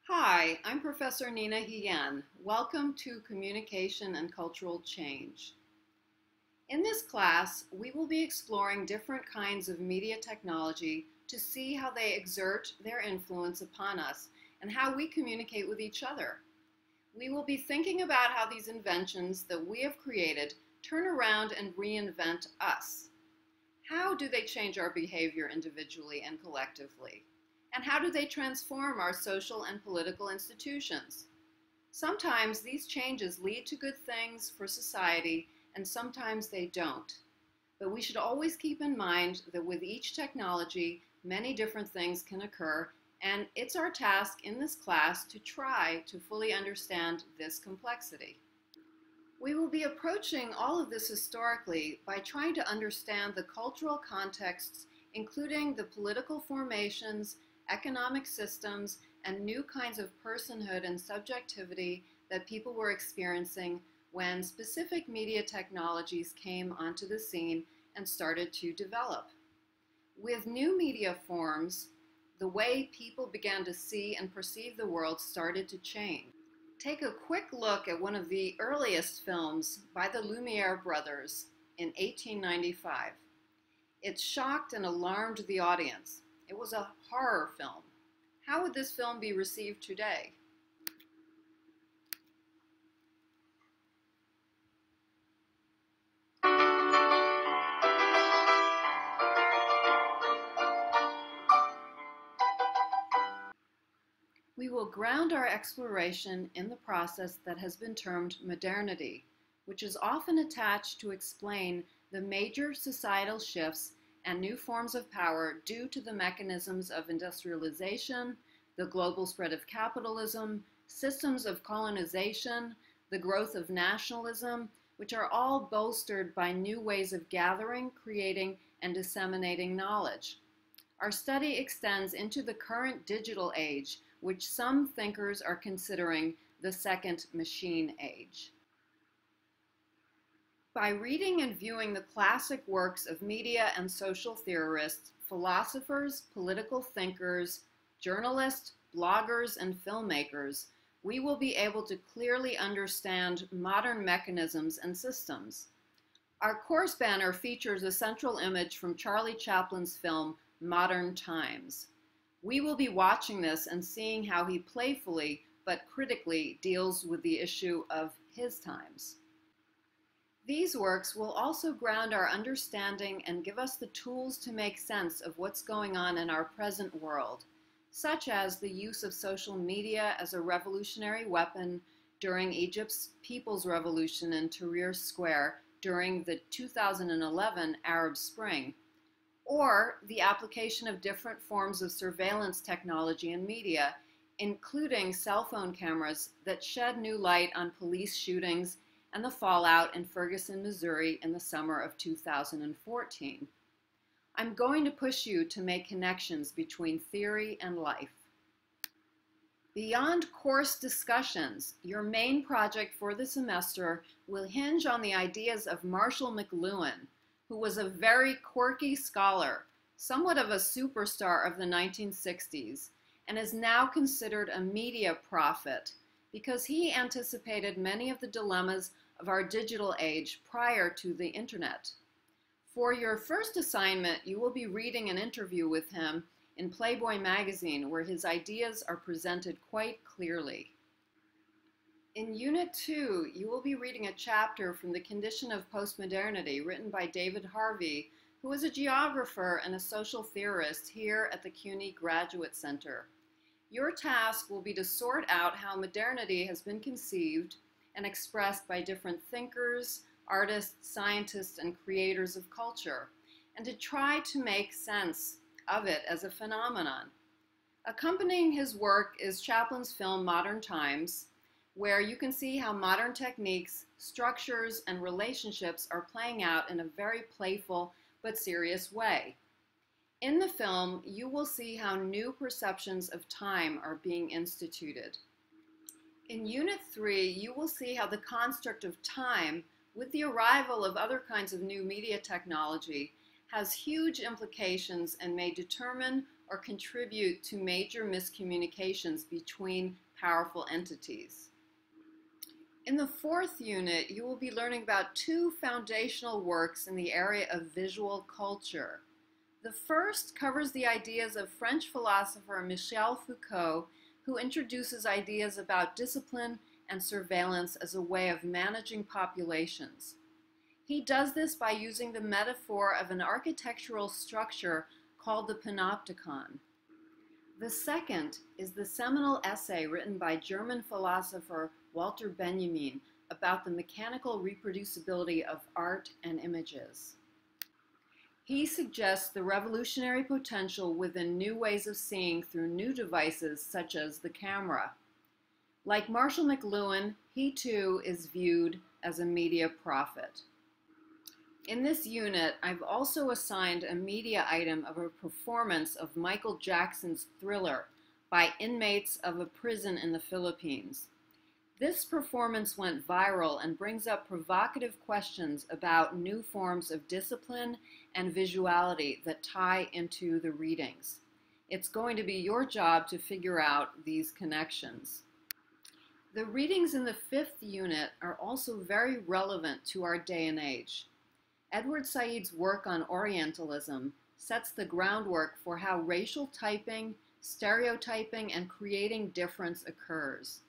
Hi, I'm Professor Nina Hien. Welcome to Communication and Cultural Change. In this class, we will be exploring different kinds of media technology to see how they exert their influence upon us and how we communicate with each other. We will be thinking about how these inventions that we have created turn around and reinvent us. How do they change our behavior individually and collectively? And how do they transform our social and political institutions? Sometimes these changes lead to good things for society, and sometimes they don't. But we should always keep in mind that with each technology, many different things can occur, and it's our task in this class to try to fully understand this complexity. We will be approaching all of this historically by trying to understand the cultural contexts, including the political formations, economic systems, and new kinds of personhood and subjectivity that people were experiencing when specific media technologies came onto the scene and started to develop. With new media forms, the way people began to see and perceive the world started to change. Take a quick look at one of the earliest films by the Lumiere brothers in 1895. It shocked and alarmed the audience. It was a horror film. How would this film be received today? We will ground our exploration in the process that has been termed modernity, which is often attached to explain the major societal shifts and new forms of power due to the mechanisms of industrialization, the global spread of capitalism, systems of colonization, the growth of nationalism, which are all bolstered by new ways of gathering, creating, and disseminating knowledge. Our study extends into the current digital age, which some thinkers are considering the second machine age. By reading and viewing the classic works of media and social theorists, philosophers, political thinkers, journalists, bloggers, and filmmakers, we will be able to clearly understand modern mechanisms and systems. Our course banner features a central image from Charlie Chaplin's film, Modern Times. We will be watching this and seeing how he playfully but critically deals with the issue of his times. These works will also ground our understanding and give us the tools to make sense of what's going on in our present world, such as the use of social media as a revolutionary weapon during Egypt's People's Revolution in Tahrir Square during the 2011 Arab Spring, or the application of different forms of surveillance technology and media, including cell phone cameras that shed new light on police shootings and the fallout in Ferguson, Missouri in the summer of 2014. I'm going to push you to make connections between theory and life. Beyond course discussions, your main project for the semester will hinge on the ideas of Marshall McLuhan, who was a very quirky scholar, somewhat of a superstar of the 1960s, and is now considered a media prophet because he anticipated many of the dilemmas of our digital age prior to the internet. For your first assignment, you will be reading an interview with him in Playboy magazine where his ideas are presented quite clearly. In Unit 2, you will be reading a chapter from The Condition of Postmodernity written by David Harvey, who is a geographer and a social theorist here at the CUNY Graduate Center. Your task will be to sort out how modernity has been conceived and expressed by different thinkers, artists, scientists, and creators of culture, and to try to make sense of it as a phenomenon. Accompanying his work is Chaplin's film Modern Times, where you can see how modern techniques, structures, and relationships are playing out in a very playful but serious way. In the film, you will see how new perceptions of time are being instituted. In Unit 3, you will see how the construct of time, with the arrival of other kinds of new media technology, has huge implications and may determine or contribute to major miscommunications between powerful entities. In the fourth unit, you will be learning about two foundational works in the area of visual culture. The first covers the ideas of French philosopher Michel Foucault, who introduces ideas about discipline and surveillance as a way of managing populations. He does this by using the metaphor of an architectural structure called the panopticon. The second is the seminal essay written by German philosopher Walter Benjamin about the mechanical reproducibility of art and images. He suggests the revolutionary potential within new ways of seeing through new devices such as the camera. Like Marshall McLuhan, he too is viewed as a media prophet. In this unit, I've also assigned a media item of a performance of Michael Jackson's Thriller by inmates of a prison in the Philippines. This performance went viral and brings up provocative questions about new forms of discipline and visuality that tie into the readings. It's going to be your job to figure out these connections. The readings in the fifth unit are also very relevant to our day and age. Edward Said's work on Orientalism sets the groundwork for how racial typing, stereotyping, and creating difference occurs.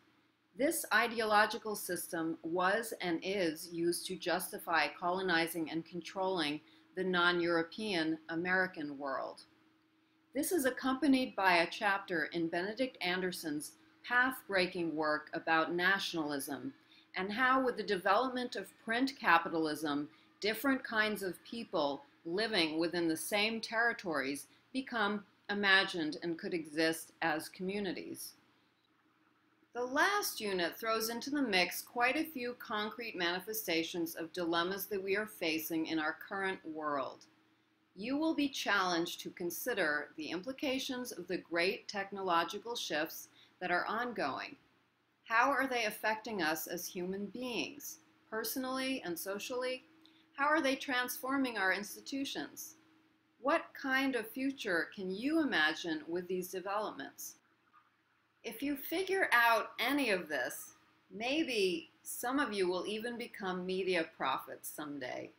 This ideological system was and is used to justify colonizing and controlling the non-European American world. This is accompanied by a chapter in Benedict Anderson's path-breaking work about nationalism and how, with the development of print capitalism, different kinds of people living within the same territories become imagined and could exist as communities. The last unit throws into the mix quite a few concrete manifestations of dilemmas that we are facing in our current world. You will be challenged to consider the implications of the great technological shifts that are ongoing. How are they affecting us as human beings, personally and socially? How are they transforming our institutions? What kind of future can you imagine with these developments? If you figure out any of this, maybe some of you will even become media prophets someday.